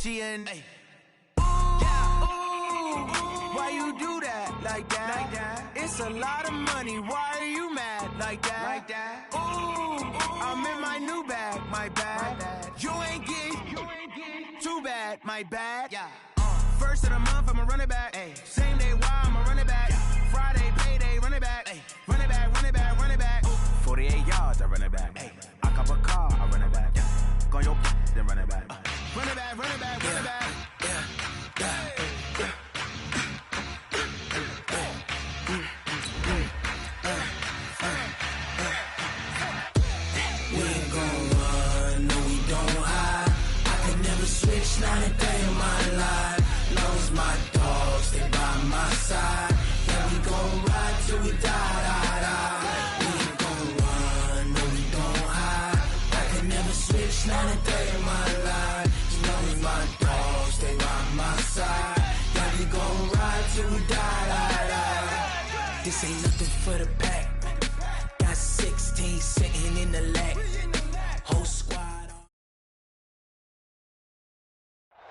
She in. Hey. Why you do that like that? It's a lot of money. Why are you mad like that? Ooh, I'm in my new bag, my bad. You ain't get too bad, my bad. Yeah. First of the month, I'ma run it back. Ay. Same day, why I'ma run it back. Friday, payday, run it back. Ay. Run it back, run it back, run it back. 48 yards, I run it back. Ay. I cop a car, I run it back. Go your then run it back. Run it back, run it back, run it back. We ain't gon' run, no we don't hide. I can never switch, not a day in my life. Long as my dogs, they by my side. Yeah, we gon' ride till we die. We ain't gon' run, no we don't hide. I can never switch, not a day in my life. As long as my dogs, they by my side. Yeah, we gon' ride till we die. This ain't nothing for the pack. Got 16 sitting in the lag. Whole squad.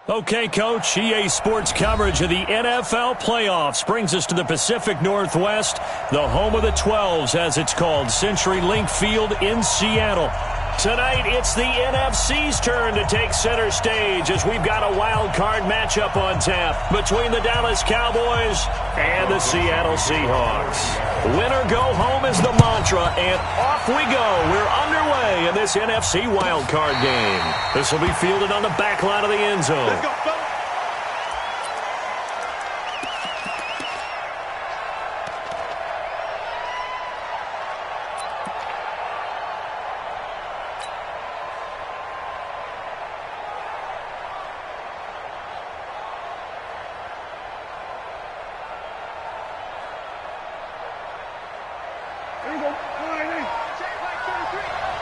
Okay, Coach, EA Sports coverage of the NFL playoffs brings us to the Pacific Northwest, the home of the 12s, as it's called, CenturyLink Field in Seattle. Tonight, it's the NFC's turn to take center stage as we've got a wild card matchup on tap between the Dallas Cowboys and the Seattle Seahawks. Winner go home is the mantra, and off we go. We're underway in this NFC wild card game. This will be fielded on the back line of the end zone. Let's go, fellas.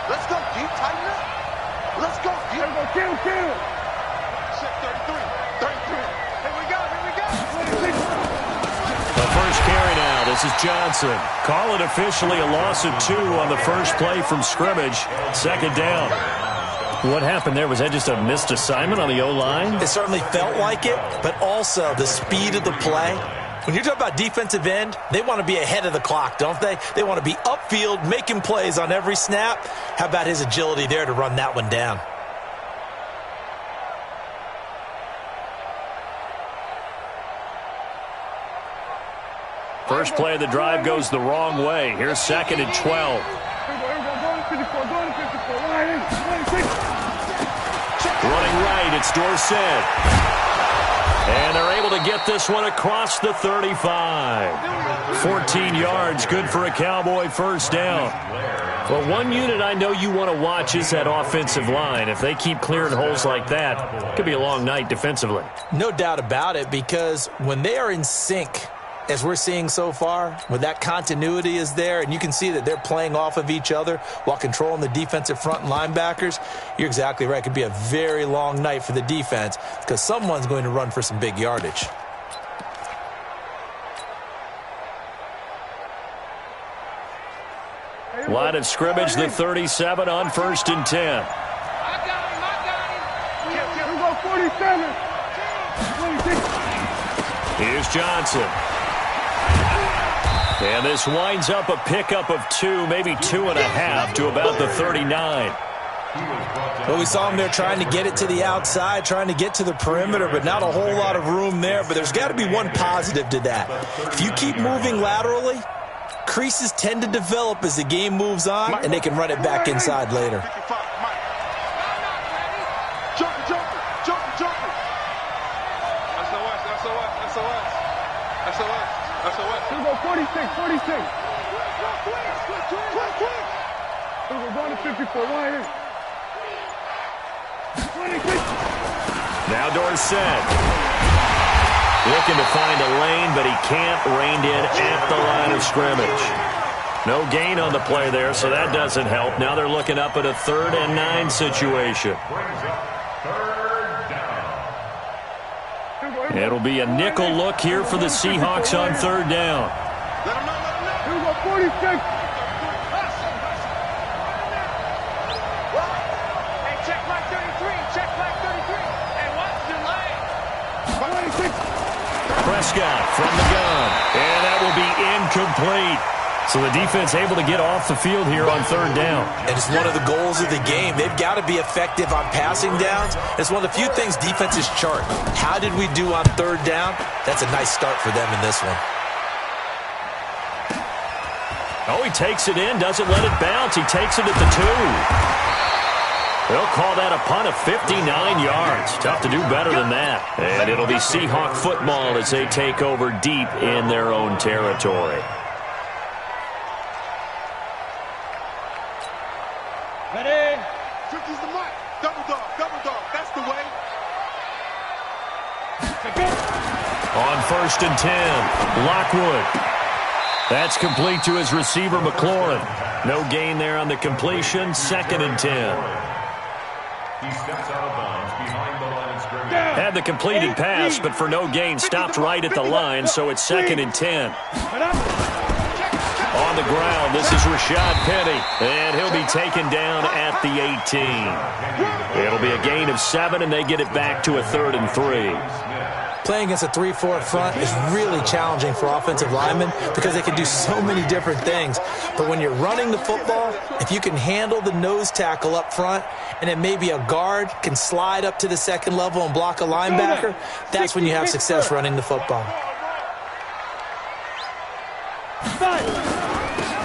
Let's go, G. Tighten up. Let's go, G. Kill. Shit, 33. Here we go. The first carry now. This is Johnson. Call it officially a loss of 2 on the first play from scrimmage. Second down. What happened there? Was that just a missed assignment on the O-line? It certainly felt like it, but also the speed of the play. When you're talking about defensive end, they want to be ahead of the clock, don't they? They want to be upfield, making plays on every snap. How about his agility there to run that one down? First play of the drive goes the wrong way. Here's 2nd and 12. Running right, it's Dorsett. And they're able to get this one across the 35. 14 yards, good for a Cowboy first down. Well, one unit I know you want to watch is that offensive line. If they keep clearing holes like that, it could be a long night defensively. No doubt about it, because when they are in sync, as we're seeing so far, when that continuity is there, and you can see that they're playing off of each other while controlling the defensive front and linebackers, you're exactly right. It could be a very long night for the defense because someone's going to run for some big yardage. Line of scrimmage, the 37 on 1st and 10. I got him. Here we go, 47. Here's Johnson. And this winds up a pickup of 2, maybe 2.5 to about the 39. Well, we saw him there trying to get it to the outside, trying to get to the perimeter, but not a whole lot of room there. But there's got to be one positive to that. If you keep moving laterally, creases tend to develop as the game moves on, and they can run it back inside later. Jumper. SOS. Here we go, 46. Here we go, going to 54, right here. Now Dorsett. Looking to find a lane, but he can't. Reined in at the line of scrimmage. No gain on the play there, so that doesn't help. Now they're looking up at a 3rd and 9 situation. It'll be a nickel look here for the Seahawks on 3rd down. Here we go, 46. Hey, check flag 33. Hey, watch the Prescott from the gun. And that will be incomplete. So the defense able to get off the field here on third down. And it's one of the goals of the game. They've got to be effective on passing downs. It's one of the few things defenses chart. How did we do on third down? That's a nice start for them in this one. Oh, he takes it in, doesn't let it bounce. He takes it at the 2. They'll call that a punt of 59 yards. Tough to do better than that. And it'll be Seahawk football as they take over deep in their own territory. Ready? Trick is the mic. Double dog, that's the way. On 1st and 10, Lockwood. That's complete to his receiver, McLaurin. No gain there on the completion. 2nd and 10. He steps out of bounds behind the line of scrimmage. Had the completed pass, but for no gain, stopped right at the line, so it's 2nd and 10. On the ground, this is Rashad Penny, and he'll be taken down at the 18. It'll be a gain of 7, and they get it back to a 3rd and 3. Playing against a 3-4 front is really challenging for offensive linemen because they can do so many different things. But when you're running the football, if you can handle the nose tackle up front and then maybe a guard can slide up to the 2nd level and block a linebacker, that's when you have success running the football.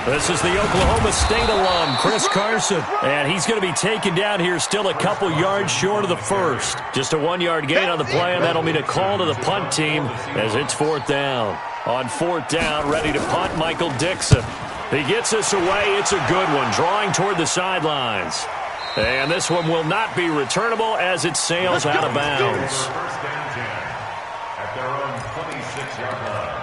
This is the Oklahoma State alum, Chris Carson. And he's going to be taken down here still a couple yards short of the 1st. Just a 1-yard gain on the play, and that'll mean a call to the punt team as it's 4th down. On 4th down, ready to punt, Michael Dixon. He gets us away. It's a good one, drawing toward the sidelines. And this one will not be returnable as it sails out of bounds. 1st and 10 at their own 26-yard line.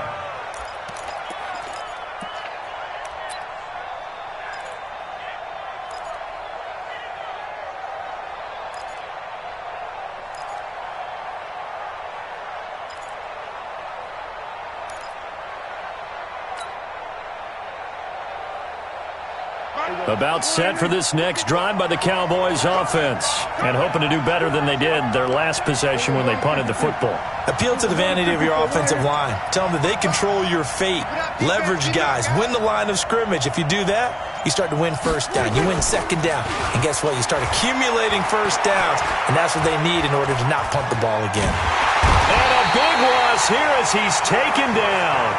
About set for this next drive by the Cowboys offense. And hoping to do better than they did their last possession when they punted the football. Appeal to the vanity of your offensive line. Tell them that they control your fate. Leverage guys. Win the line of scrimmage. If you do that, you start to win 1st down. You win 2nd down. And guess what? You start accumulating 1st downs. And that's what they need in order to not punt the ball again. And a big loss here as he's taken down.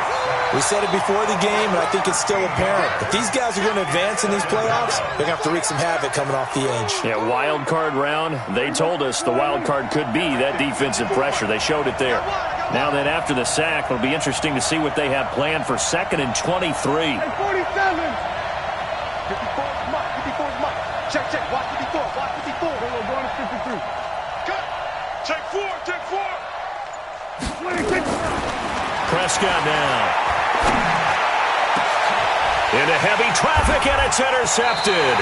We said it before the game, and I think it's still apparent. If these guys are going to advance in these playoffs, they're going to have to wreak some havoc coming off the edge. Yeah, wild card round. They told us the wild card could be that defensive pressure. They showed it there. Now that after the sack, it'll be interesting to see what they have planned for 2nd and 23. 47. 54 is Mike. 54 is Mike. Check. Watch 54. Watch 54. We're going to 53. Cut. Check 4. Check 4. Prescott now. Into heavy traffic, and it's intercepted.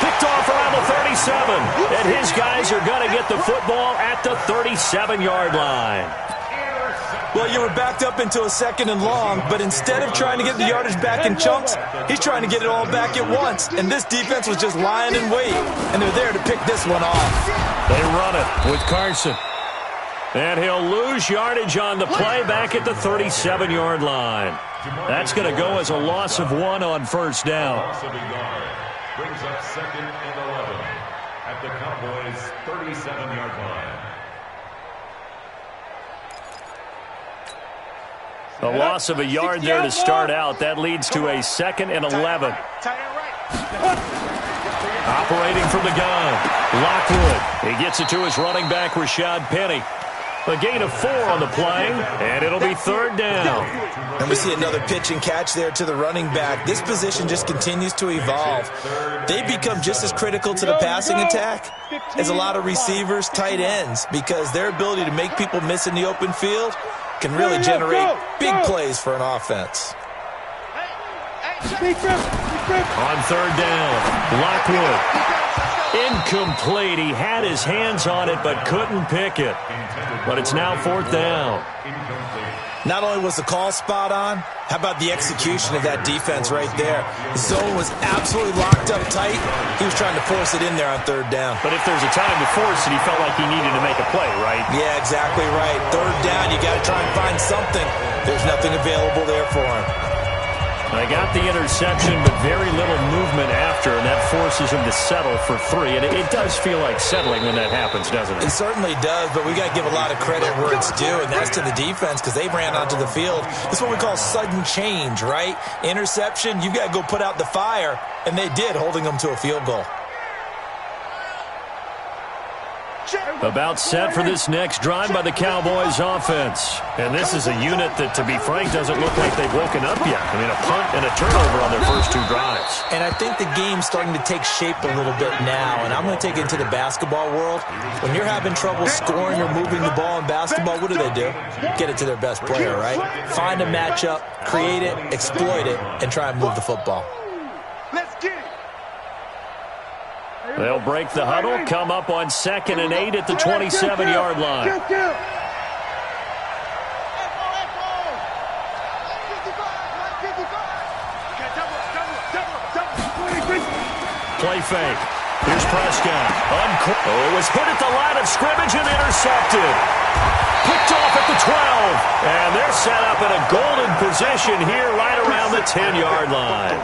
Picked off around the 37. And his guys are going to get the football at the 37-yard line. Well, you were backed up into a 2nd and long, but instead of trying to get the yardage back in chunks, he's trying to get it all back at once. And this defense was just lying in wait, and they're there to pick this one off. They run it with Carson. And he'll lose yardage on the play back at the 37-yard line. That's going to go as a loss of 1 on 1st down. Loss of a yard brings up 2nd and 11 at the Cowboys' 37-yard line. A loss of a yard there to start out. That leads to a 2nd and 11. Operating from the gun, Lockwood. He gets it to his running back, Rashad Penny. A gain of 4 on the play, and it'll be 3rd down. And we see another pitch and catch there to the running back. This position just continues to evolve. They become just as critical to the passing attack as a lot of receivers, tight ends, because their ability to make people miss in the open field can really generate big plays for an offense. On 3rd down, Lockwood. Incomplete. He had his hands on it but couldn't pick it. But it's now 4th down. Not only was the call spot on, how about the execution of that defense right there? The zone was absolutely locked up tight. He was trying to force it in there on third down. But if there's a time to force it, he felt like he needed to make a play, right? Yeah, exactly right. Third down, you got to try and find something. There's nothing available there for him. They got the interception, but very little movement after, and that forces him to settle for 3. And it does feel like settling when that happens, doesn't it? It certainly does, but we got to give a lot of credit where it's due, and that's to the defense because they ran onto the field. This is what we call sudden change, right? Interception, you got to go put out the fire, and they did, holding them to a field goal. About set for this next drive by the Cowboys offense. And this is a unit that, to be frank, doesn't look like they've woken up yet. I mean, a punt and a turnover on their first 2 drives. And I think the game's starting to take shape a little bit now, and I'm going to take it into the basketball world. When you're having trouble scoring or moving the ball in basketball, what do? Get it to their best player, right? Find a matchup, create it, exploit it, and try and move the football. Let's get it. They'll break the huddle, come up on 2nd and 8 at the 27-yard line. Play fake. Here's Prescott. It was hit at the line of scrimmage and intercepted. Picked off at the 12. And they're set up in a golden position here right around the 10-yard line.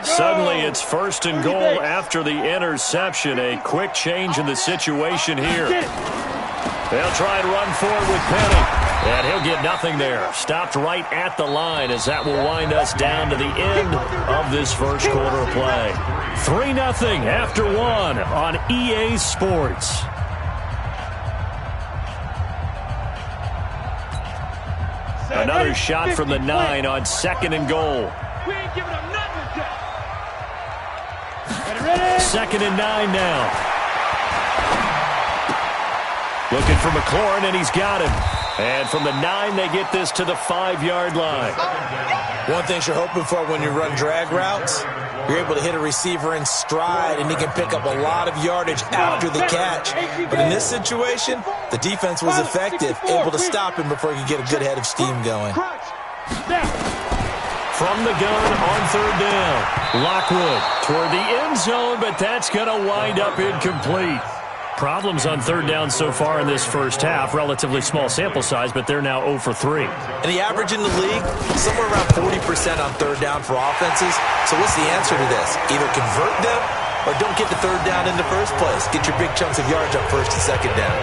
Suddenly, it's 1st and goal after the interception. A quick change in the situation here. They'll try and run forward with Penny. And he'll get nothing there. Stopped right at the line as that will wind us down to the end of this first quarter of play. 3-0 after 1 on EA Sports. Another shot from the 9 on 2nd and goal. We ain't giving up nothing. 2nd and 9 now. Looking for McLaurin, and he's got him. And from the 9, they get this to the 5-yard line. One thing you're hoping for when you run drag routes, you're able to hit a receiver in stride, and he can pick up a lot of yardage after the catch. But in this situation, the defense was effective, able to stop him before he could get a good head of steam going. From the gun on 3rd down. Lockwood toward the end zone, but that's going to wind up incomplete. Problems on 3rd down so far in this first half. Relatively small sample size, but they're now 0 for 3. And the average in the league, somewhere around 40% on 3rd down for offenses. So what's the answer to this? Either convert them or don't get the 3rd down in the first place. Get your big chunks of yards on 1st and 2nd down.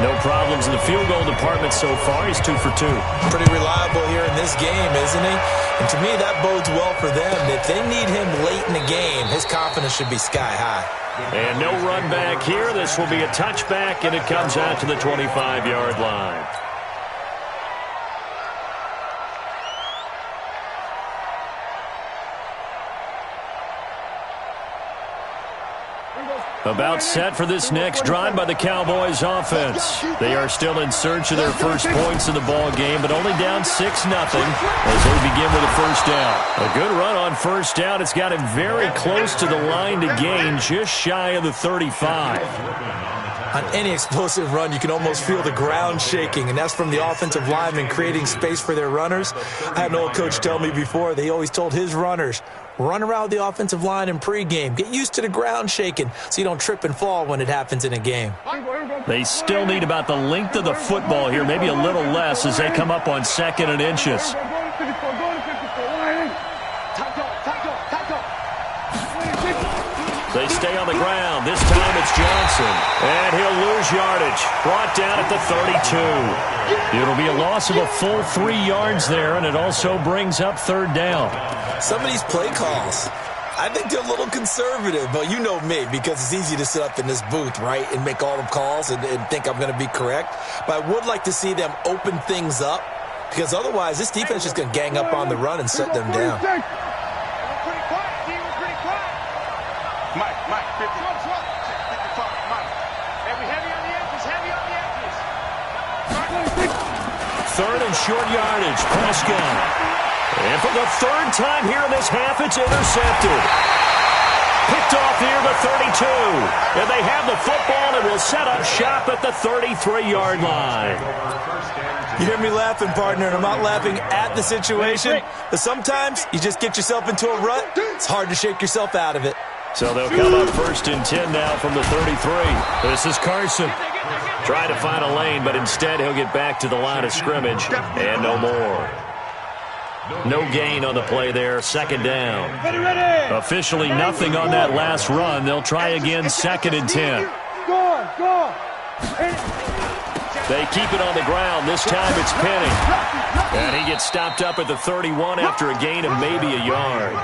No problems in the field goal department so far. He's 2 for 2. Pretty reliable here in this game, isn't he? And to me, that bodes well for them. If they need him late in the game, his confidence should be sky high. And no run back here. This will be a touchback, and it comes out to the 25-yard line. About set for this next drive by the Cowboys offense. They are still in search of their first points in the ball game, but only down 6-0 as they begin with a first down. A good run on first down. It's got him very close to the line to gain, just shy of the 35. On any explosive run, you can almost feel the ground shaking, and that's from the offensive linemen creating space for their runners. I had an old coach tell me before, they always told his runners, run around the offensive line in pregame. Get used to the ground shaking so you don't trip and fall when it happens in a game. They still need about the length of the football here, maybe a little less as they come up on 2nd and inches. They stay on the ground. This time it's Johnson. And he'll lose yardage. Brought down at the 32. It'll be a loss of a full 3 yards there, and it also brings up 3rd down. Some of these play calls, I think they're a little conservative, but you know me, because it's easy to sit up in this booth, right, and make all the calls and think I'm going to be correct. But I would like to see them open things up, because otherwise this defense is just going to gang up on the run and shut them down. Mike, 50. 55, Mike. And we heavy on the edges, heavy on the edges. 3rd and short yardage. Prescott. And for the third time here in this half, it's intercepted. Picked off near the 32. And they have the football and will set up shop at the 33-yard line. You hear me laughing, partner, and I'm not laughing at the situation, but sometimes you just get yourself into a rut. It's hard to shake yourself out of it. So they'll come up 1st and 10 now from the 33. This is Carson. Trying to find a lane, but instead he'll get back to the line of scrimmage and no more. No gain on the play there, 2nd down. Officially nothing on that last run. They'll try again, 2nd and 10. They keep it on the ground. This time it's Penny. And he gets stopped up at the 31 after a gain of maybe a yard.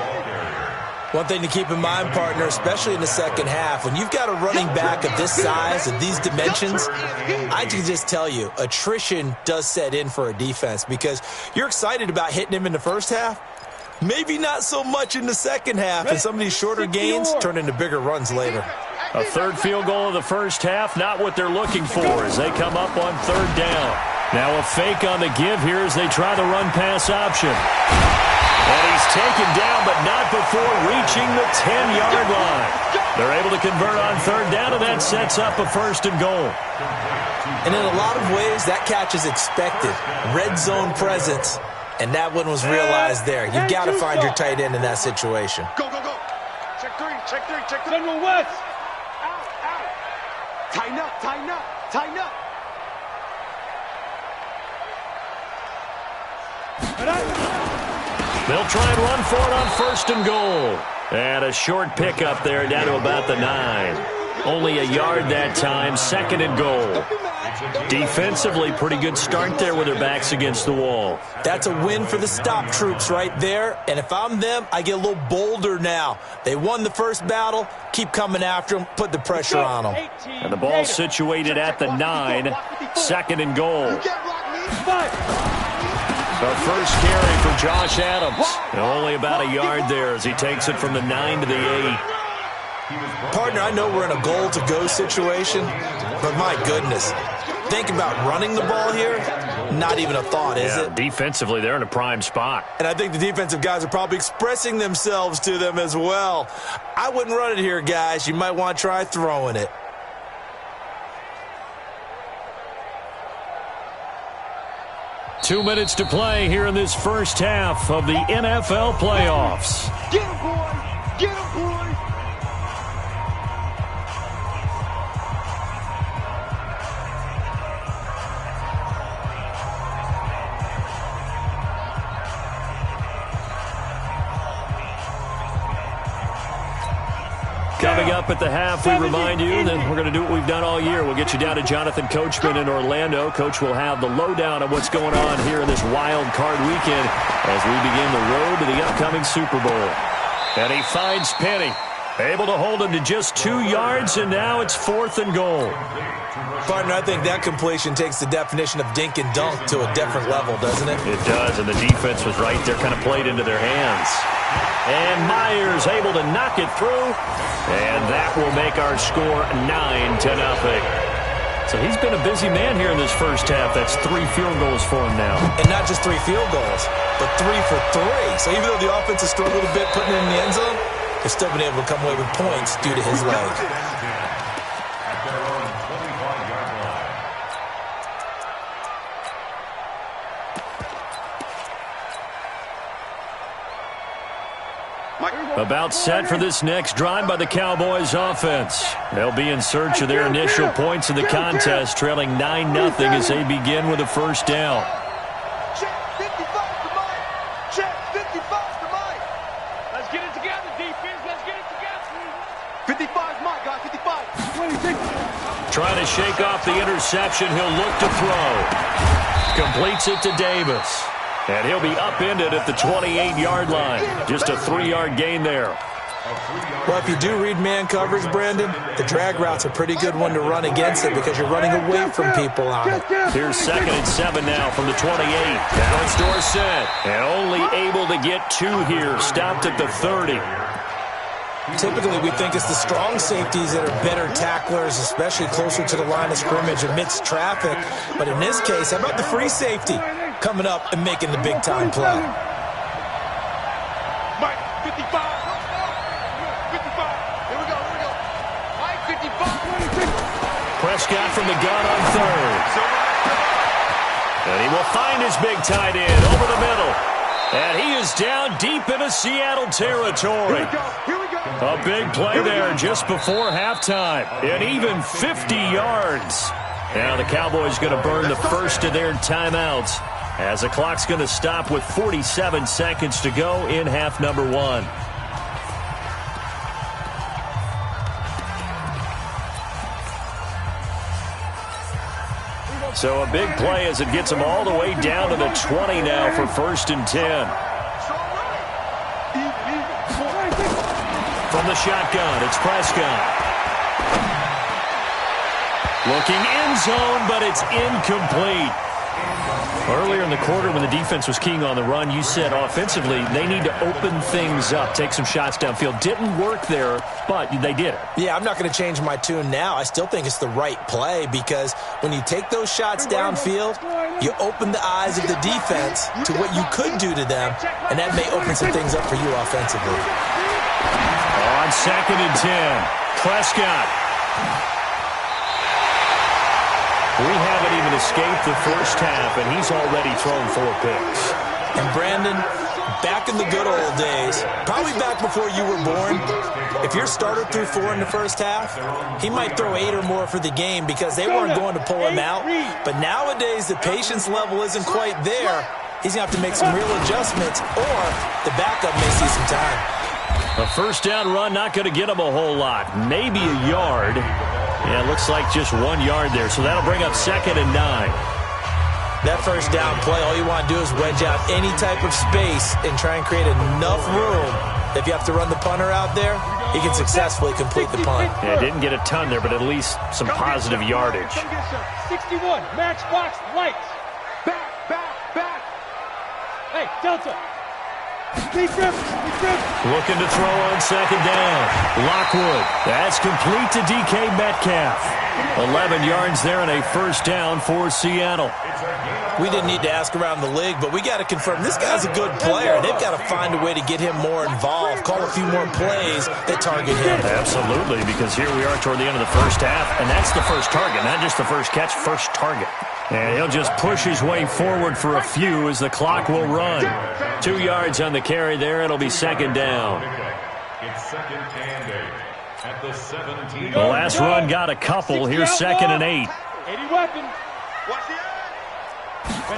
One thing to keep in mind, partner, especially in the second half, when you've got a running back of this size, of these dimensions, I can just tell you, attrition does set in for a defense because you're excited about hitting him in the first half. Maybe not so much in the second half, and some of these shorter gains turn into bigger runs later. A 3rd field goal of the first half, not what they're looking for as they come up on 3rd down. Now a fake on the give here as they try the run-pass option. And he's taken down, but not before reaching the 10-yard line. They're able to convert on 3rd down, and that sets up a 1st and goal. And in a lot of ways, that catch is expected. Red zone presence, and that one was realized there. You've got to find your tight end in that situation. Go, go, go. Check 3, check 3, check 3. General West. Tighten up, tighten up, tighten up. They'll try and run for it on 1st and goal. And a short pickup there down to about the 9. Only a yard that time, 2nd and goal. Defensively, pretty good start there with their backs against the wall. That's a win for the stop troops right there. And if I'm them, I get a little bolder now. They won the first battle. Keep coming after them. Put the pressure on them. And the ball situated at the 9. 2nd and goal. The first carry for Josh Adams. And only about a yard there as he takes it from the 9 to the 8. Partner, I know we're in a goal-to-go situation, but my goodness, think about running the ball here, not even a thought, is it? Defensively, they're in a prime spot. And I think the defensive guys are probably expressing themselves to them as well. I wouldn't run it here, guys. You might want to try throwing it. Two minutes to play here in this first half of the NFL playoffs. Get him, boy! Get him, boy! Coming up at the half, we remind you that we're going to do what we've done all year. We'll get you down to Jonathan Coachman in Orlando. Coach will have the lowdown of what's going on here in this wild card weekend as we begin the road to the upcoming Super Bowl. And he finds Penny. Able to hold him to just 2 yards, and now it's 4th and goal. Partner, I think that completion takes the definition of dink and dunk to a different level, doesn't it? It does, and the defense was right there, kind of played into their hands. And Myers able to knock it through, and that will make our score 9-0. So he's been a busy man here in this first half. That's 3 field goals for him now. And not just 3 field goals, but 3 for 3. So even though the offense has struggled a bit putting it in the end zone, they've still been able to come away with points due to his leg. About set for this next drive by the Cowboys offense. They'll be in search of their initial points in the contest, trailing 9-0 as they begin with a first down. Check 55 to Mike. Check 55 to Mike. Let's get it together, defense. Let's get it together. 55 Mike, guys. 55. Trying to shake off the interception. He'll look to throw. Completes it to Davis. And he'll be upended at the 28-yard line. Just a 3-yard gain there. Well, if you do read man coverage, Brandon, the drag route's a pretty good one to run against it because you're running away from people on it. Here's 2nd and 7 now from the 28. Now it's Dorsett. And only able to get 2 here. Stopped at the 30. Typically, we think it's the strong safeties that are better tacklers, especially closer to the line of scrimmage amidst traffic. But in this case, how about the free safety coming up and making the big-time play? Prescott from the gun on third. And he will find his big tight end over the middle. And he is down deep into Seattle territory. A big play there just before halftime. And even 50 yards. Now the Cowboys going to burn the first of their timeouts as the clock's going to stop with 47 seconds to go in half number one. So a big play as it gets them all the way down to the 20 now for 1st and 10. From the shotgun, it's Prescott. Looking end zone, but it's incomplete. Earlier in the quarter when the defense was keying on the run, you said offensively they need to open things up, take some shots downfield. Didn't work there, but they did it. Yeah, I'm not going to change my tune now. I still think it's the right play because when you take those shots downfield, you open the eyes of the defense to what you could do to them, and that may open some things up for you offensively. On 2nd and 10, Prescott. We haven't even escaped the first half, and he's already thrown 4 picks. And Brandon, back in the good old days, probably back before you were born, if your starter threw 4 in the first half, he might throw 8 or more for the game because they weren't going to pull him out. But nowadays, the patience level isn't quite there. He's going to have to make some real adjustments, or the backup may see some time. A first down run, not going to get him a whole lot. Maybe a yard. Yeah, it looks like just 1 yard there. So that'll bring up 2nd and 9. That first down play, all you want to do is wedge out any type of space and try and create enough room. If you have to run the punter out there, he can successfully complete the punt. Yeah, didn't get a ton there, but at least some positive yardage. 61, matchbox, lights. Back. Hey, Delta. Looking to throw on 2nd down. Lockwood. That's complete to DK Metcalf. 11 yards there and a first down for Seattle. We didn't need to ask around the league, but we got to confirm this guy's a good player. They've got to find a way to get him more involved, call a few more plays that target him. Absolutely, because here we are toward the end of the first half, and that's the first target, not just the first catch, first target. And he'll just push his way forward for a few as the clock will run. 2 yards on the carry there. It'll be 2nd down. It's 2nd and 8 at the 17. The last run got a couple. Here's 2nd and 8. 80 weapon. Watch the eye.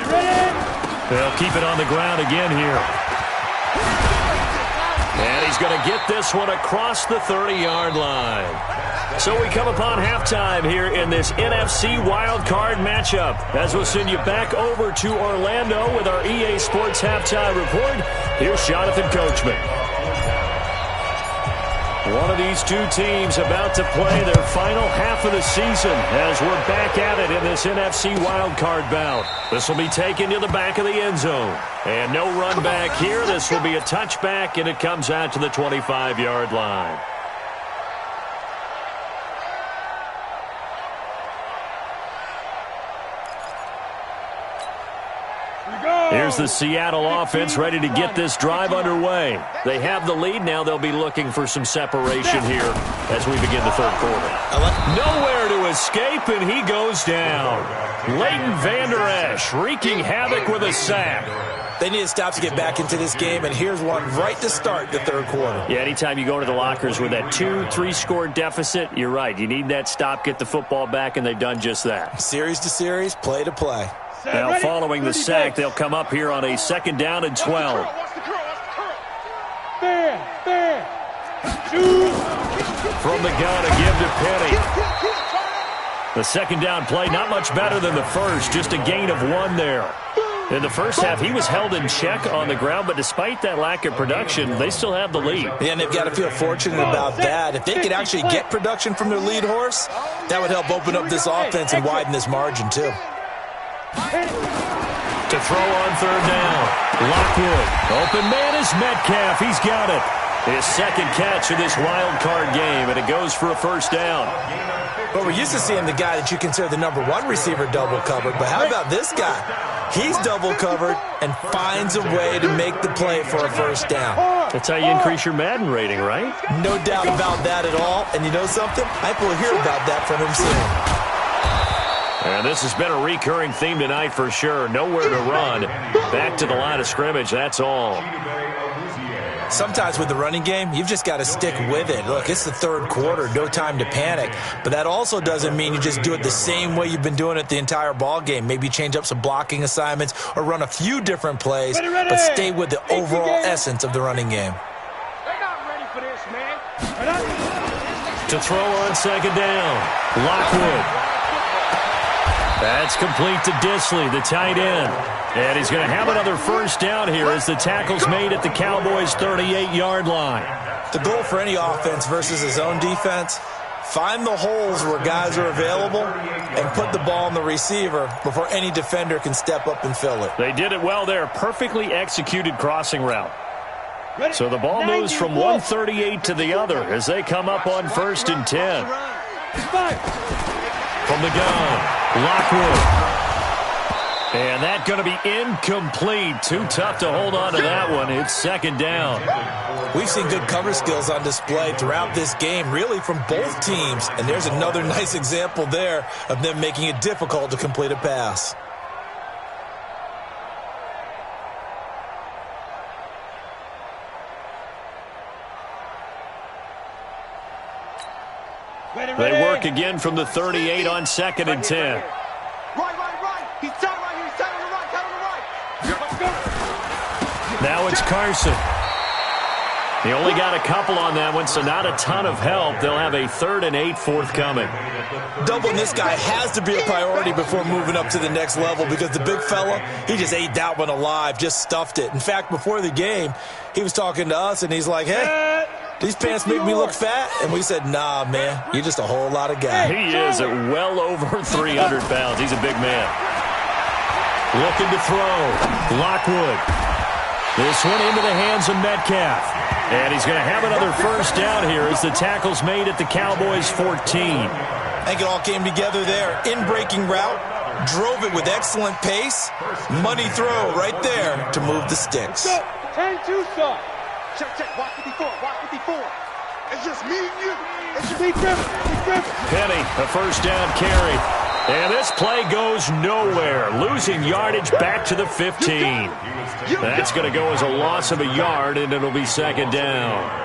Ready. They'll keep it on the ground again here. And he's going to get this one across the 30-yard line. So we come upon halftime here in this NFC wildcard matchup. As we'll send you back over to Orlando with our EA Sports Halftime Report, here's Jonathan Coachman. One of these two teams about to play their final half of the season as we're back at it in this NFC wildcard bout. This will be taken to the back of the end zone. And no run back here. This will be a touchback, and it comes out to the 25-yard line. Here's the Seattle offense ready to get this drive underway. They have the lead. Now they'll be looking for some separation here as we begin the third quarter. Nowhere to escape, and he goes down. Leighton Vander Esch wreaking havoc with a sack. They need to stop to get back into this game, and here's one right to start the third quarter. Yeah, anytime you go to the lockers with that 2-3 score deficit, you're right. You need that stop, get the football back, and they've done just that. Series to series, play to play. Now, following the sack, they'll come up here on a 2nd down and 12. From the gun, a give to Penny. The 2nd down play, not much better than the first, just a gain of 1 there. In the first half, he was held in check on the ground, but despite that lack of production, they still have the lead. Yeah, and they've got to feel fortunate about that. If they could actually get production from their lead horse, that would help open up this offense and widen this margin, too. To throw on 3rd down. Lockwood. Open man is Metcalf. He's got it. His 2nd catch of this wild card game, and it goes for a first down. Well, we're used to seeing the guy that you consider the number 1 receiver double covered, but how about this guy? He's double covered and finds a way to make the play for a first down. That's how you increase your Madden rating, right? No doubt about that at all. And you know something? I think we'll hear about that from him soon. And this has been a recurring theme tonight for sure. Nowhere to run. Back to the line of scrimmage, that's all. Sometimes with the running game, you've just got to stick with it. Look, it's the third quarter, no time to panic. But that also doesn't mean you just do it the same way you've been doing it the entire ball game. Maybe change up some blocking assignments or run a few different plays, but stay with the overall essence of the running game. They're not ready for this, man. To throw on second down, Lockwood. That's complete to Disley, the tight end. And he's going to have another first down here as the tackle's made at the Cowboys' 38-yard line. The goal for any offense versus his own defense, find the holes where guys are available and put the ball on the receiver before any defender can step up and fill it. They did it well there. Perfectly executed crossing route. So the ball moves from 138 to the other as they come up on 1st and 10. From the gun, Lockwood. And that's going to be incomplete. Too tough to hold on to that one. It's second down. We've seen good cover skills on display throughout this game, really from both teams. And there's another nice example there of them making it difficult to complete a pass. They work again from the 38 on 2nd and 10. Right. He's tight right here. He's tight on the right. Let's go. Now it's Carson. He only got a couple on that one, so not a ton of help. They'll have a 3rd and 8 forthcoming. Doubling this guy has to be a priority before moving up to the next level because the big fella, he just ate that one alive, just stuffed it. In fact, before the game, he was talking to us, and he's like, hey, these pants make me look fat? And we said, nah, man, you're just a whole lot of guy. He is at well over 300 pounds. He's a big man. Looking to throw. Lockwood. This one into the hands of Metcalf. And he's going to have another first down here as the tackle's made at the Cowboys' 14. I think it all came together there. In-breaking route. Drove it with excellent pace. Money throw right there to move the sticks. 10-2 start. Check. Watch 54. It's just me and you. It's just me, Griffin. Penny, a first down carry. And this play goes nowhere. Losing yardage back to the 15. That's going to go as a loss of a yard, and it'll be second down.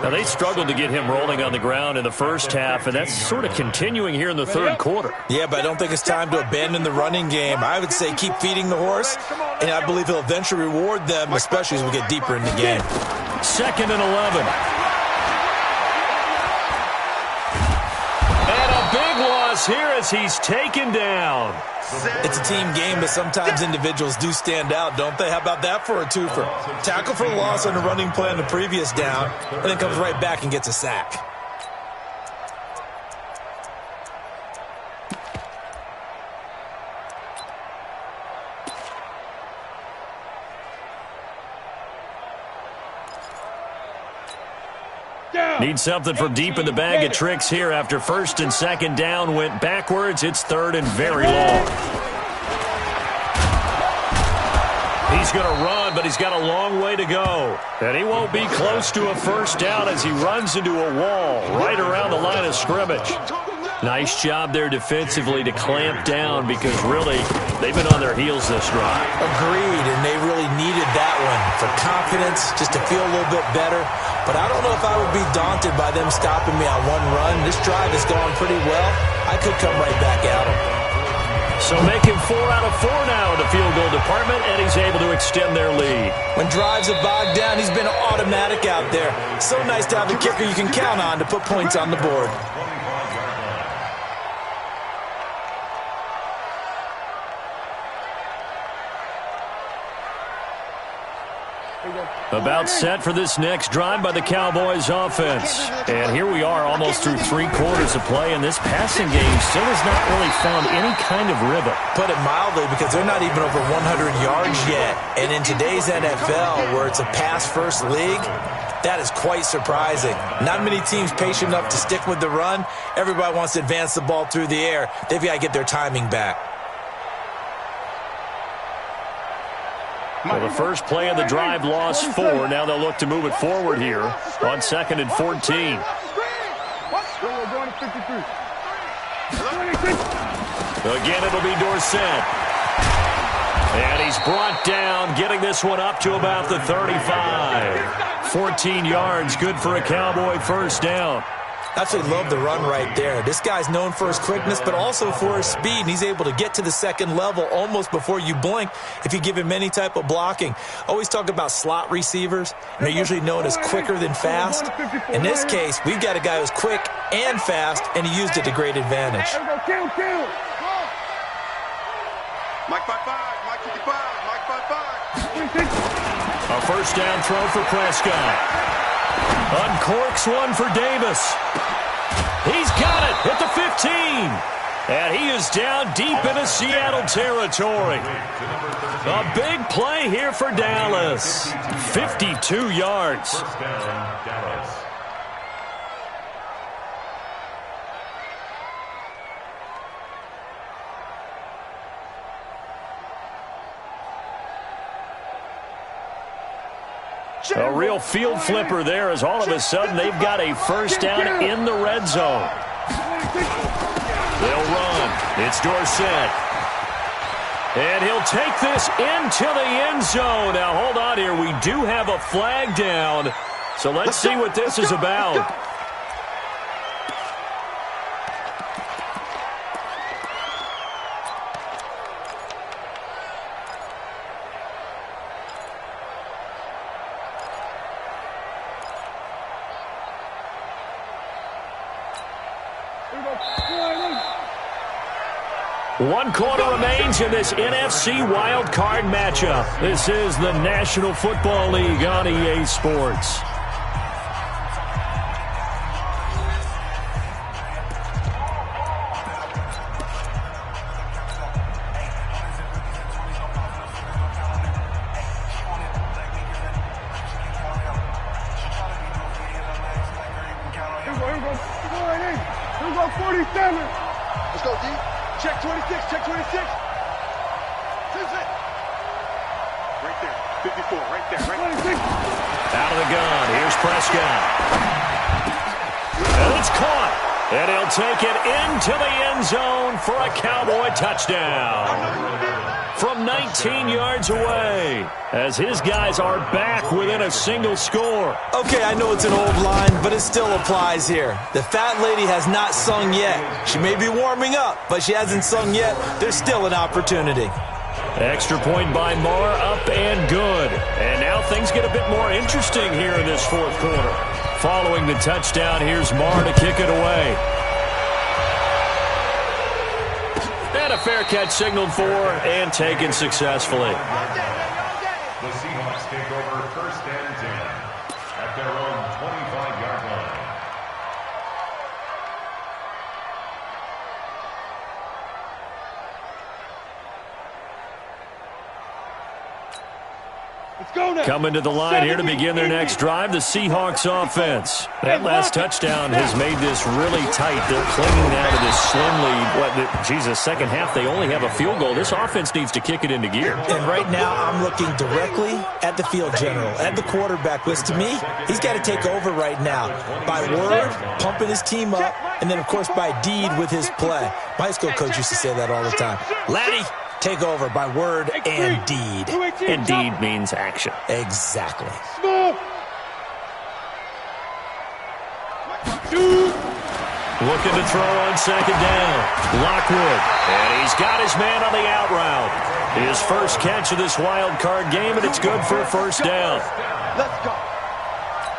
Now, they struggled to get him rolling on the ground in the first half, and that's sort of continuing here in the third quarter. Yeah, but I don't think it's time to abandon the running game. I would say keep feeding the horse, and I believe he'll eventually reward them, especially as we get deeper in the game. 2nd and 11. And a big loss here as he's taken down. It's a team game, but sometimes individuals do stand out, don't they? How about that for a twofer? Tackle for a loss on the running play on the previous down, and then comes right back and gets a sack. Need something from deep in the bag of tricks here after 1st and 2nd down went backwards. It's 3rd and very long. He's going to run, but he's got a long way to go. And he won't be close to a first down as he runs into a wall right around the line of scrimmage. Nice job there defensively to clamp down because really they've been on their heels this drive. Agreed, and they really needed that one for confidence, just to feel a little bit better. But I don't know if I would be daunted by them stopping me on one run. This drive has gone pretty well. I could come right back at them. So making 4 out of 4 now in the field goal department, and he's able to extend their lead. When drives are bogged down, he's been automatic out there. So nice to have a kicker you can count on to put points on the board. About set for this next drive by the Cowboys offense. And here we are almost through 3 quarters of play, and this passing game still has not really found any kind of rhythm. Put it mildly, because they're not even over 100 yards yet. And in today's NFL, where it's a pass-first league, that is quite surprising. Not many teams patient enough to stick with the run. Everybody wants to advance the ball through the air. They've got to get their timing back. Well, the first play of the drive lost 4. Now they'll look to move it forward here on 2nd and 14. Again, it'll be Dorsett. And he's brought down, getting this one up to about the 35. 14 yards, good for a Cowboy first down. Absolutely love the run right there. This guy's known for his quickness, but also for his speed, and he's able to get to the second level almost before you blink if you give him any type of blocking. Always talk about slot receivers, and they're usually known as quicker than fast. In this case, we've got a guy who's quick and fast, and he used it to great advantage. Mike 5-5, Mike 55, Mike 5-5. A first down throw for Prescott. Uncorks one for Davis. He's got it at the 15. And he is down deep into Seattle territory. A big play here for Dallas. 52 yards. First down, Dallas. A real field flipper there as all of a sudden they've got a first down in the red zone. They'll run. It's Dorsett. And he'll take this into the end zone. Now, hold on here. We do have a flag down. So let's see what this is about. One quarter remains in this NFC Wild Card matchup. This is the National Football League on EA Sports. Here we go, 47. Let's go, D. Check 26, check 26. Right there, 54, right there, right there. Out of the gun, here's Prescott. And it's caught. And he'll take it into the end zone for a Cowboy touchdown. From 19 yards away, as his guys are back within a single score. Okay, I know it's an old line, but it still applies here. The fat lady has not sung yet. She may be warming up, but she hasn't sung yet. There's still an opportunity. Extra point by Marr, up and good. And now things get a bit more interesting here in this fourth quarter. Following the touchdown, here's Marr to kick it away. And a fair catch signaled for and taken successfully. The Seahawks take over first and 10 at their own 25-yard line. Coming to the line here to begin their next drive, the Seahawks offense. That last touchdown has made this really tight. They're clinging now to this slim lead. Second half, they only have a field goal. This offense needs to kick it into gear. And right now, I'm looking directly at the field general, at the quarterback, which to me, he's got to take over right now. By word, pumping his team up, and then, of course, by deed with his play. My high school coach used to say that all the time. Laddie, take over by word and deed. And deed means action. Exactly. Looking to throw on second down. Lockwood. And he's got his man on the out route. His first catch of this wild card game, and it's good for a first down. Let's go.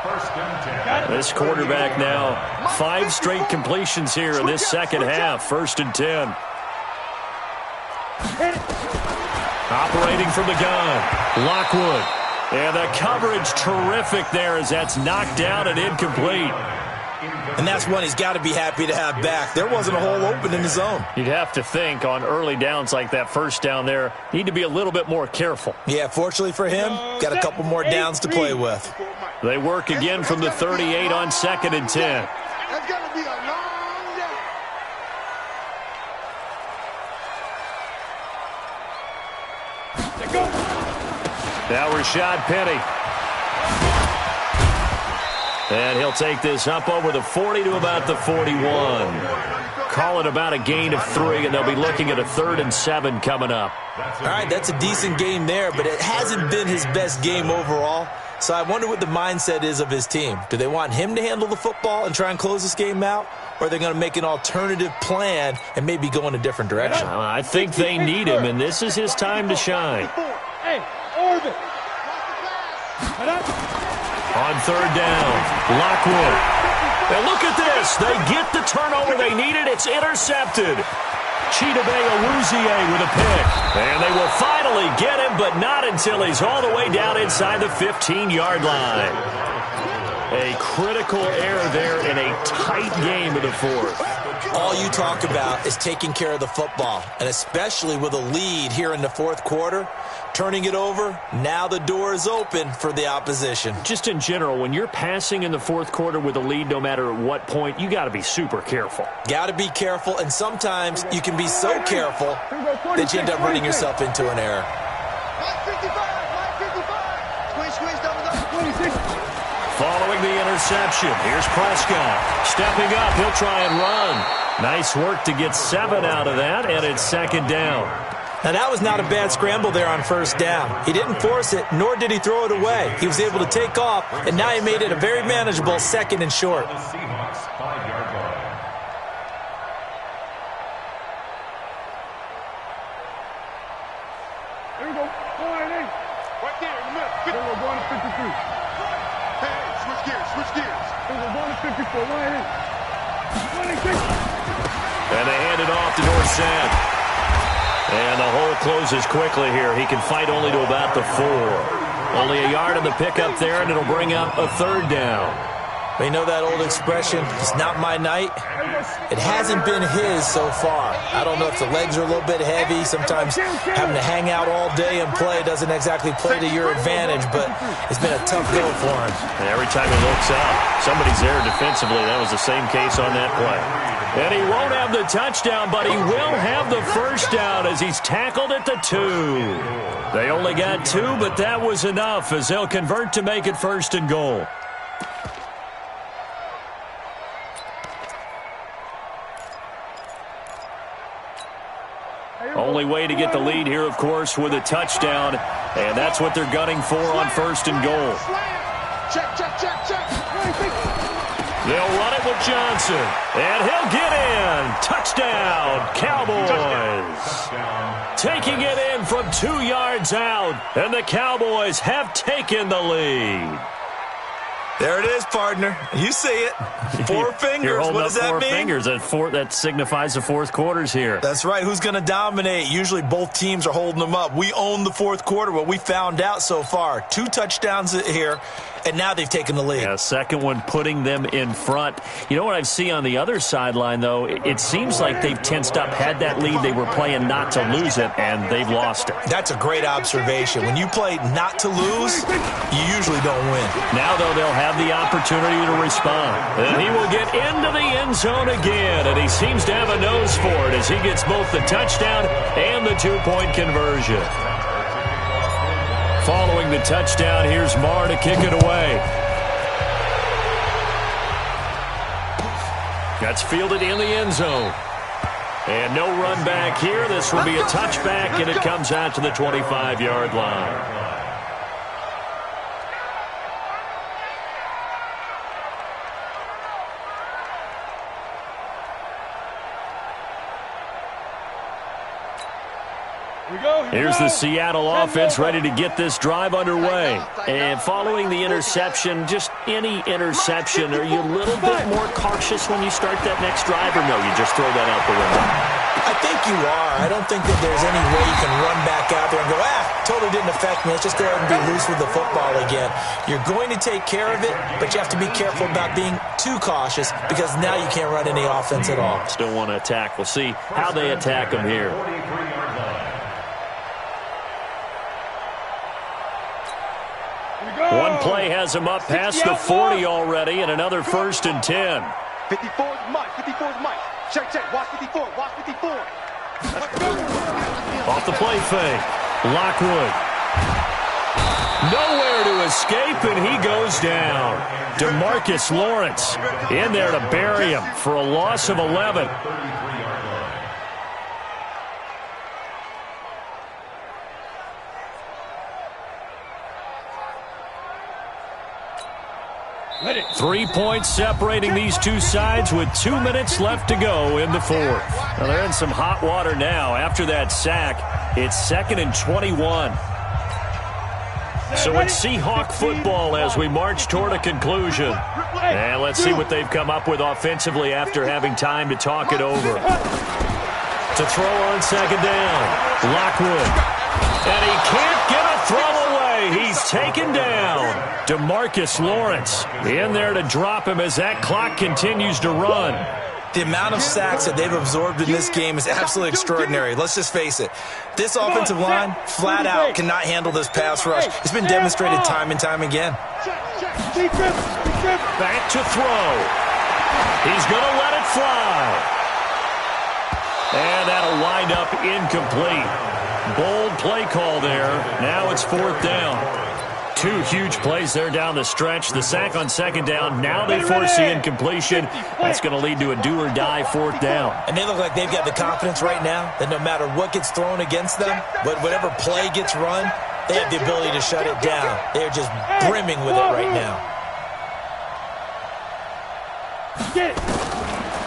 First and 10. This quarterback now, 5 straight completions here in this second half. First and 10. Operating from the gun, Lockwood. And the coverage terrific there as that's knocked down and incomplete. And that's one he's got to be happy to have back. There wasn't a hole open in the zone. You'd have to think on early downs like that first down there, need to be a little bit more careful. Yeah, fortunately for him, got a couple more downs to play with. They work again from the 38 on second and 10. That's got to be a long day. Now Rashad Penny. And he'll take this up over the 40 to about the 41. call it about a gain of 3, and they'll be looking at a 3rd and 7 coming up. All right, that's a decent game there, but it hasn't been his best game overall. So I wonder what the mindset is of his team. Do they want him to handle the football and try and close this game out? Or are they going to make an alternative plan and maybe go in a different direction? I think they need him, and this is his time to shine. Hey, Orbit. On 3rd down, Lockwood. And look at this. They get the turnover they needed. It's intercepted. Chidobe Awuzie with a pick. And they will finally get him, but not until he's all the way down inside the 15-yard line. A critical error there in a tight game of the 4th. All you talk about is taking care of the football, and especially with a lead here in the 4th quarter, turning it over, now the door is open for the opposition. Just in general, when you're passing in the 4th quarter with a lead, no matter at what point, you got to be super careful. Got to be careful, and sometimes you can be so careful that you end up running yourself into an error. Following the interception, here's Prescott. Stepping up, he'll try and run. Nice work to get 7 out of that, and it's 2nd down. Now, that was not a bad scramble there on 1st down. He didn't force it, nor did he throw it away. He was able to take off, and now he made it a very manageable 2nd and short. The Seahawks 5-yard line. There we go. Right there in the middle. There we go. Going to 53. Hey, switch gears. There we go. Going to 54. 186. And they hand it off to Dorsett. And the hole closes quickly here. He can fight only to about the 4. Only a yard on the pickup there, and it'll bring up a 3rd down. We know that old expression, it's not my night. It hasn't been his so far. I don't know if the legs are a little bit heavy. Sometimes having to hang out all day and play doesn't exactly play to your advantage, but it's been a tough go for him. And every time he looks up, somebody's there defensively. That was the same case on that play. And he won't have the touchdown, but he will have the 1st down as he's tackled at the 2. They only got 2, but that was enough as they'll convert to make it 1st and goal. Only way to get the lead here, of course, with a touchdown, and that's what they're gunning for on 1st and goal. Check. They'll run it with Johnson, and he'll get in. Touchdown, Cowboys. Taking it in from 2 yards out, and the Cowboys have taken the lead. There it is, partner. You see it. 4 fingers. What does that mean? 4 fingers. That signifies the 4th quarter's here. That's right. Who's going to dominate? Usually both teams are holding them up. We own the 4th quarter, what we found out so far. 2 touchdowns here, and now they've taken the lead. Yeah, 2nd one putting them in front. You know what I see on the other sideline, though? It seems like they've tensed up, had that lead. They were playing not to lose it, and they've lost it. That's a great observation. When you play not to lose, you usually don't win. Now, though, they'll have the opportunity to respond. And he will get into the end zone again, and he seems to have a nose for it as he gets both the touchdown and the 2-point conversion. Following the touchdown, here's Marr to kick it away. That's fielded in the end zone. And no run back here. This will be a touchback, and it comes out to the 25-yard line. Here's the Seattle offense ready to get this drive underway. And following the interception, just any interception, are you a little bit more cautious when you start that next drive, or no, you just throw that out the window? I think you are. I don't think that there's any way you can run back out there and go, totally didn't affect me. Let's just go ahead and be loose with the football again. You're going to take care of it, but you have to be careful about being too cautious because now you can't run any offense at all. Still want to attack. We'll see how they attack them here. One play has him up past the 40 already, and another 1st and 10. 54 is Mike. Check. Watch 54. Off the play fake. Lockwood. Nowhere to escape, and he goes down. DeMarcus Lawrence in there to bury him for a loss of 11. Three points separating these two sides with 2 minutes left to go in the fourth. Well, they're in some hot water now. After that sack, it's 2nd and 21. So it's Seahawk football as we march toward a conclusion. And let's see what they've come up with offensively after having time to talk it over. To throw on 2nd down, Lockwood. And he can't get a throw away. He's taken down. DeMarcus Lawrence in there to drop him as that clock continues to run. The amount of sacks that they've absorbed in this game is absolutely extraordinary. Let's just face it. This offensive line, flat out, cannot handle this pass rush. It's been demonstrated time and time again. Back to throw. He's going to let it fly. And that'll wind up incomplete. Bold play call there. Now it's 4th down. 2 huge plays there down the stretch. The sack on 2nd down. Now they force the incompletion. That's going to lead to a do-or-die 4th down. And they look like they've got the confidence right now that no matter what gets thrown against them, but whatever play gets run, they have the ability to shut it down. They're just brimming with it right now.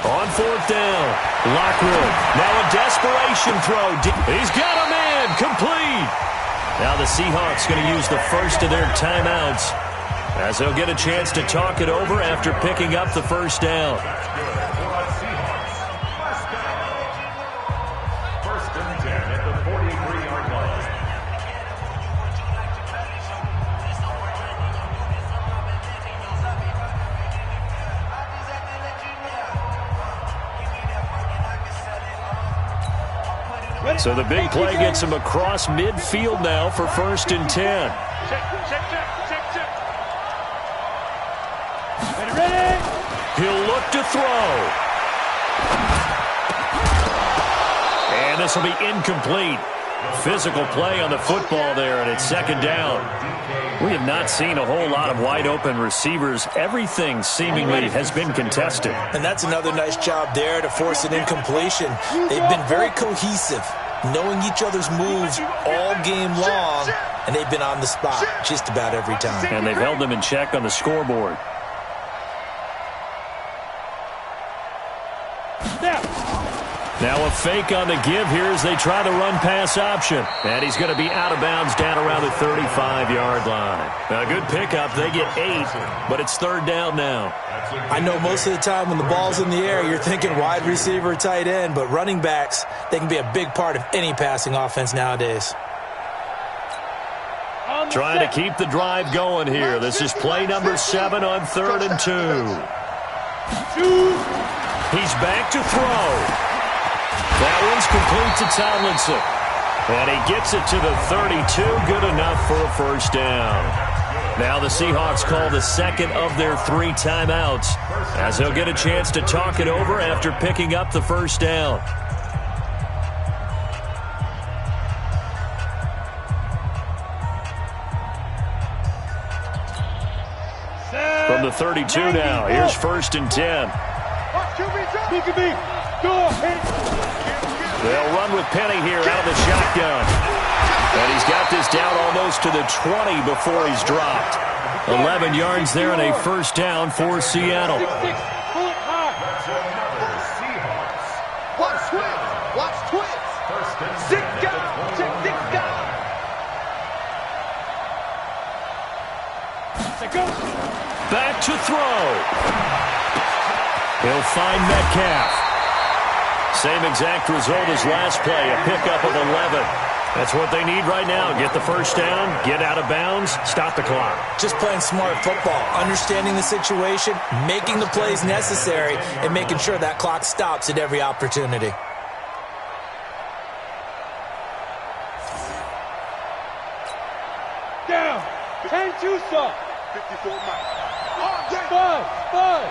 On 4th down, Lockwood. Now a desperation throw. He's got a man. Complete. Now the Seahawks going to use the first of their timeouts as they'll get a chance to talk it over after picking up the first down. First and 10 at the 43-yard line. So the big play gets him across midfield now for 1st and 10. Check. Ready? He'll look to throw. And this will be incomplete. Physical play on the football there, and it's 2nd down. We have not seen a whole lot of wide-open receivers. Everything seemingly has been contested. And that's another nice job there to force an incompletion. They've been very cohesive, knowing each other's moves all game long, and they've been on the spot just about every time. And they've held them in check on the scoreboard. Now a fake on the give here as they try the run-pass option. And he's going to be out of bounds down around the 35-yard line. Now, a good pickup. They get 8, but it's 3rd down now. I know most of the time when the ball's in the air, you're thinking wide receiver, tight end, but running backs, they can be a big part of any passing offense nowadays. Trying to keep the drive going here. This is play number 7 on 3rd and 2. He's back to throw. That one's complete to Tomlinson. And he gets it to the 32. Good enough for a first down. Now the Seahawks call the 2nd of their 3 timeouts as they'll get a chance to talk it over after picking up the first down. From the 32 now, here's 1st and 10. They'll run with Penny here out of the shotgun. And he's got this down almost to the 20 before he's dropped. 11 yards there and a first down for Seattle. Watch twins. Six guys. Check 6 guys. Back to throw. He'll find Metcalf. Same exact result as last play, a pickup of 11. That's what they need right now. Get the first down, get out of bounds, stop the clock. Just playing smart football, understanding the situation, making the plays necessary, and making sure that clock stops at every opportunity. Down. 10-2 stop. 54 Mike. 5.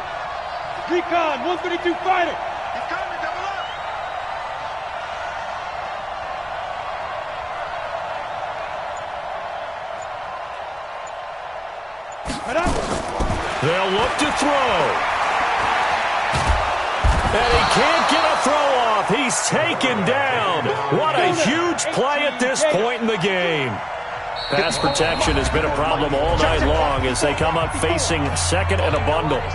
Recon, 132 fighter. He's coming, double up. They'll look to throw. And he can't get a throw off. He's taken down. What a huge play at this point in the game. Pass protection has been a problem all night long as they come up facing second and a bundle. Here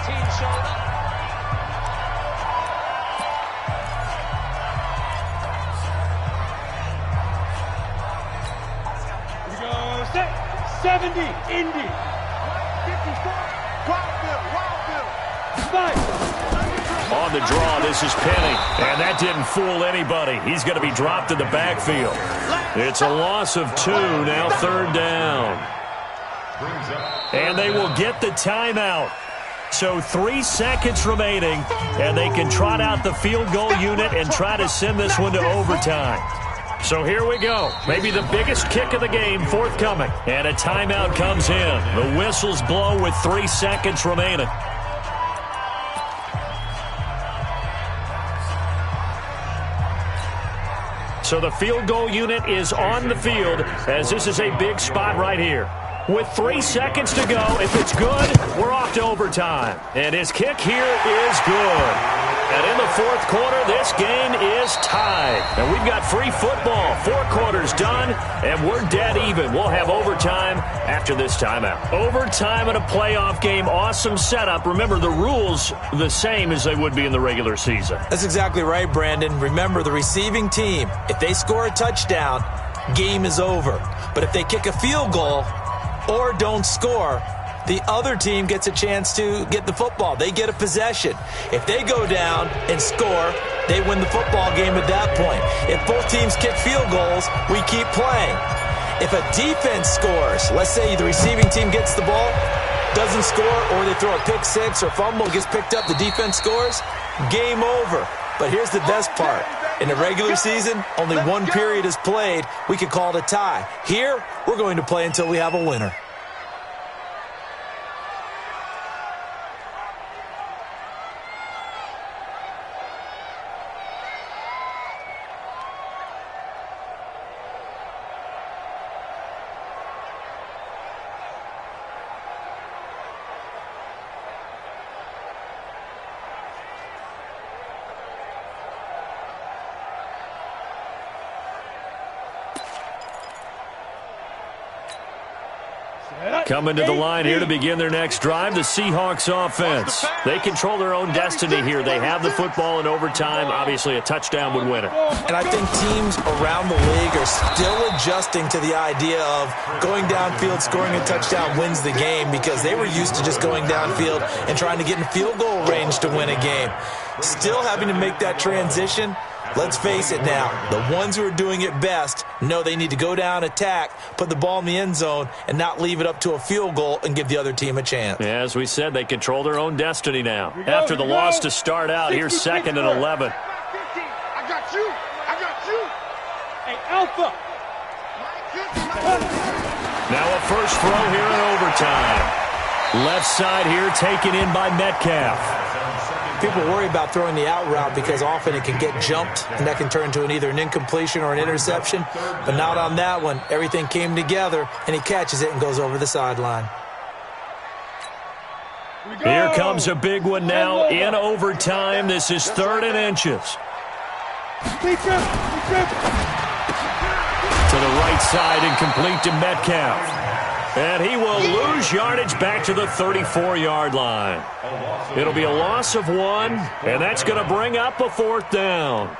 we go. Set. 70. Indy. 54. Wildville. 5. On the draw, this is Penny. And that didn't fool anybody. He's going to be dropped in the backfield. It's a loss of 2, now third down. And they will get the timeout. So 3 seconds remaining, and they can trot out the field goal unit and try to send this one to overtime. So here we go. Maybe the biggest kick of the game forthcoming. And a timeout comes in. The whistles blow with 3 seconds remaining. So the field goal unit is on the field as this is a big spot right here. With 3 seconds to go, if it's good, we're off to overtime. And his kick here is good. And in the fourth quarter, this game is tied. And we've got free football. 4 quarters done, and we're dead even. We'll have overtime after this timeout. Overtime in a playoff game, awesome setup. Remember, the rules the same as they would be in the regular season. That's exactly right, Brandon. Remember, the receiving team, if they score a touchdown, game is over. But if they kick a field goal or don't score, the other team gets a chance to get the football. They get a possession. If they go down and score, they win the football game at that point. If both teams kick field goals, we keep playing. If a defense scores, let's say the receiving team gets the ball, doesn't score, or they throw a pick six or fumble, gets picked up, the defense scores, game over. But here's the best part. In the regular season, only 1 period is played. We could call it a tie. Here, we're going to play until we have a winner. Coming to the line here to begin their next drive, the Seahawks offense. They control their own destiny here. They have the football in overtime. Obviously, a touchdown would win it. And I think teams around the league are still adjusting to the idea of going downfield, scoring a touchdown wins the game, because they were used to just going downfield and trying to get in field goal range to win a game. Still having to make that transition. Let's face it now, the ones who are doing it best know they need to go down, attack, put the ball in the end zone, and not leave it up to a field goal and give the other team a chance. Yeah, as we said, they control their own destiny now. After the loss to start out, here's 2nd and 11. I got you. I got you. Hey, Alpha. Now a first throw here in overtime. Left side here taken in by Metcalf. People worry about throwing the out route because often it can get jumped, and that can turn into either an incompletion or an interception. But not on that one. Everything came together, and he catches it and goes over the sideline. Here comes a big one now in overtime. This is 3rd and inches. To the right side and complete to Metcalf. And he will lose yardage back to the 34-yard line. It'll be a loss of 1, and that's going to bring up a 4th down.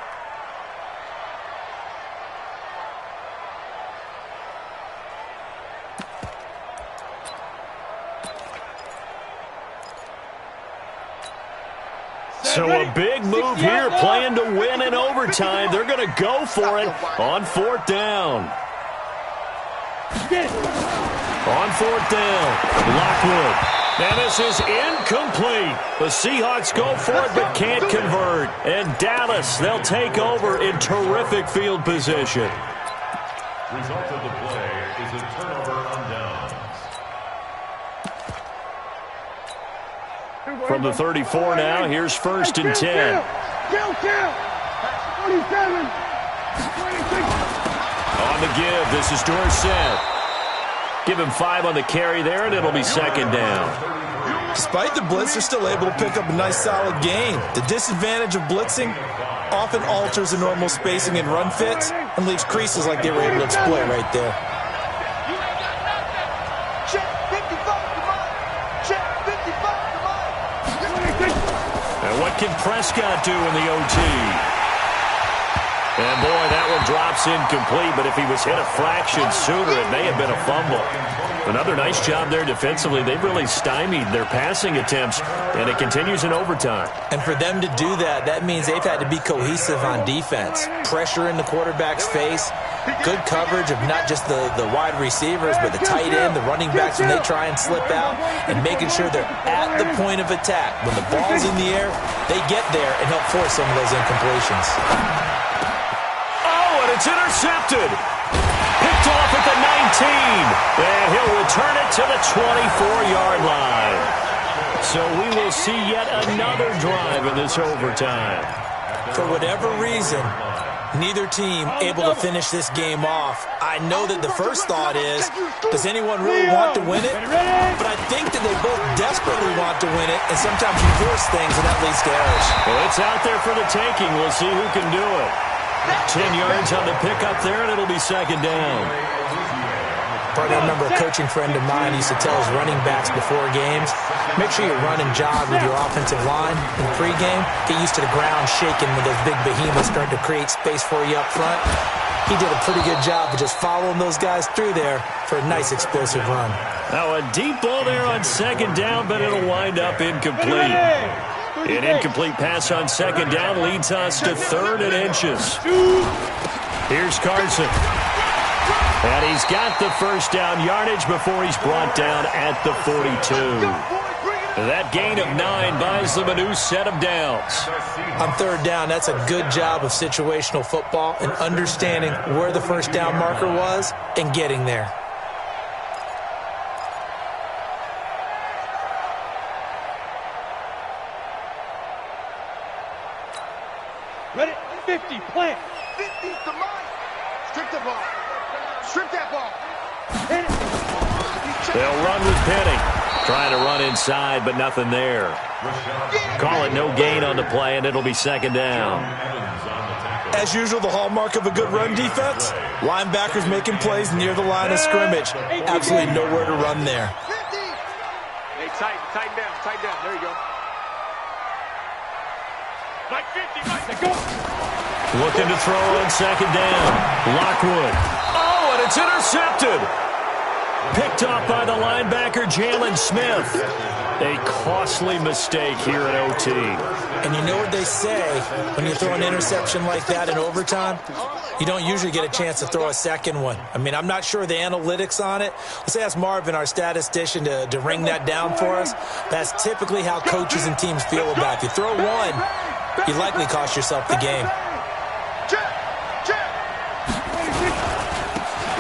So a big move here, playing to win in overtime. They're going to go for it on 4th down. On 4th down, Lockwood. And this is incomplete. The Seahawks go for it but can't convert. And Dallas, they'll take over in terrific field position. Result of the play is a turnover on downs. From the 34 now, here's 1st and 10. 27. 26. On the give, this is Dorsett. Give him 5 on the carry there, and it'll be second down. Despite the blitz, they're still able to pick up a nice, solid gain. The disadvantage of blitzing often alters the normal spacing and run fits and leaves creases like they were able to exploit right there. Check 55 to mine. Check 55 to mine. And what can Prescott do in the OT? And boy, that one drops incomplete, but if he was hit a fraction sooner, it may have been a fumble. Another nice job there defensively. They've really stymied their passing attempts, and it continues in overtime. And for them to do that, that means they've had to be cohesive on defense. Pressure in the quarterback's face, good coverage of not just the wide receivers, but the tight end, the running backs when they try and slip out, and making sure they're at the point of attack. When the ball's in the air, they get there and help force some of those incompletions. It's intercepted. Picked off at the 19. And he'll return it to the 24-yard line. So we will see yet another drive in this overtime. For whatever reason, neither team able to finish this game off. I know that the first thought is, does anyone really want to win it? But I think that they both desperately want to win it, and sometimes you force things, and that leads to errors. Well, it's out there for the taking. We'll see who can do it. 10 yards on the pickup there, and it'll be second down. Partner, I remember a coaching friend of mine used to tell his running backs before games, make sure you run and jog with your offensive line in pregame. Get used to the ground shaking when those big behemoths start to create space for you up front. He did a pretty good job of just following those guys through there for a nice explosive run. Now a deep ball there on second down, but it'll wind up incomplete. An incomplete pass on second down leads us to 3rd and inches. Here's Carson. And he's got the first down yardage before he's brought down at the 42. That gain of 9 buys them a new set of downs. On 3rd down, that's a good job of situational football and understanding where the first down marker was and getting there. Ready? 50, plant. 50's the mine. Strip the ball. Strip that ball. Hit it. They'll run with Penny. Trying to run inside, but nothing there. Call it no gain on the play, and it'll be second down. As usual, the hallmark of a good run defense, linebackers making plays near the line of scrimmage. Absolutely nowhere to run there. Hey, tighten down. There you go. Like 50, go. Looking to throw on second down. Lockwood. Oh, and it's intercepted. Picked off by the linebacker, Jalen Smith. A costly mistake here at OT. And you know what they say, when you throw an interception like that in overtime, you don't usually get a chance to throw a second one. I mean, I'm not sure the analytics on it. Let's ask Marvin, our statistician, to ring that down for us. That's typically how coaches and teams feel about it. If you throw one, you likely cost yourself the game.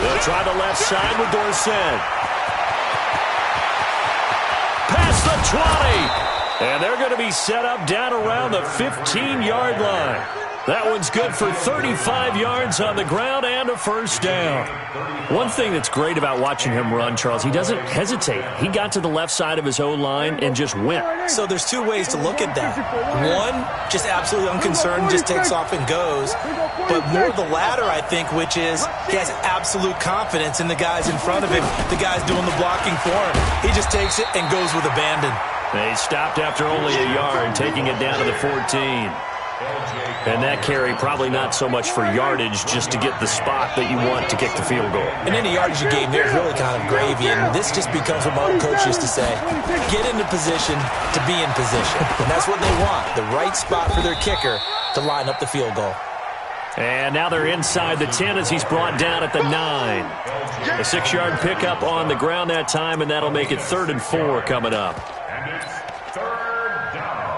They'll try the left side with Dorsett. Past the 20. And they're going to be set up down around the 15-yard line. That one's good for 35 yards on the ground and a first down. One thing that's great about watching him run, Charles, he doesn't hesitate. He got to the left side of his O-line and just went. So there's two ways to look at that. One, just absolutely unconcerned, just takes off and goes. But more the latter, I think, which is he has absolute confidence in the guys in front of him, the guys doing the blocking for him. He just takes it and goes with abandon. They stopped after only a yard, taking it down to the 14. And that carry probably not so much for yardage, just to get the spot that you want to kick the field goal. And any yardage you gain there is really kind of gravy, and this just becomes what my old coach used to say, get into position to be in position. And that's what they want, the right spot for their kicker to line up the field goal. And now they're inside the 10 as he's brought down at the 9. A 6-yard pickup on the ground that time, and that'll make it 3rd and 4 coming up. And it's 3rd down.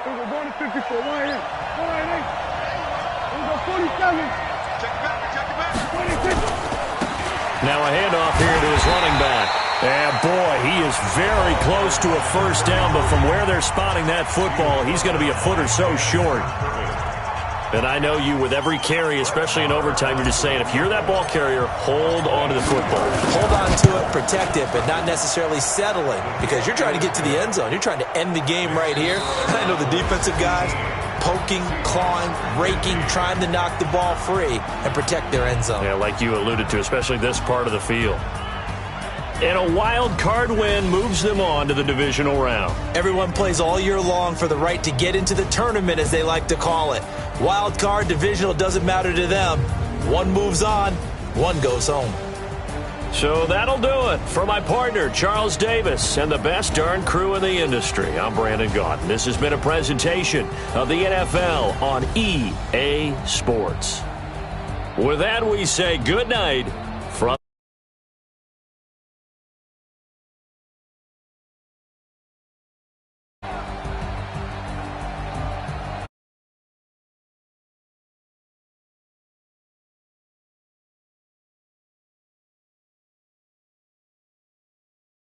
We're going to 54. 188. 188. We're going to 47. Check it back. 26. Now a handoff here to his running back. And boy, he is very close to a first down, but from where they're spotting that football, he's going to be a foot or so short. And I know you, with every carry, especially in overtime, you're just saying, if you're that ball carrier, hold on to the football. Hold on to it, protect it, but not necessarily settling, because you're trying to get to the end zone. You're trying to end the game right here. I know the defensive guys poking, clawing, raking, trying to knock the ball free and protect their end zone. Yeah, like you alluded to, especially this part of the field. And a wild card win moves them on to the divisional round. Everyone plays all year long for the right to get into the tournament, as they like to call it. Wild card, divisional, doesn't matter to them. One moves on, one goes home. So that'll do it. For my partner, Charles Davis, and the best darn crew in the industry, I'm Brandon Gaudin. This has been a presentation of the NFL on EA Sports. With that, we say good night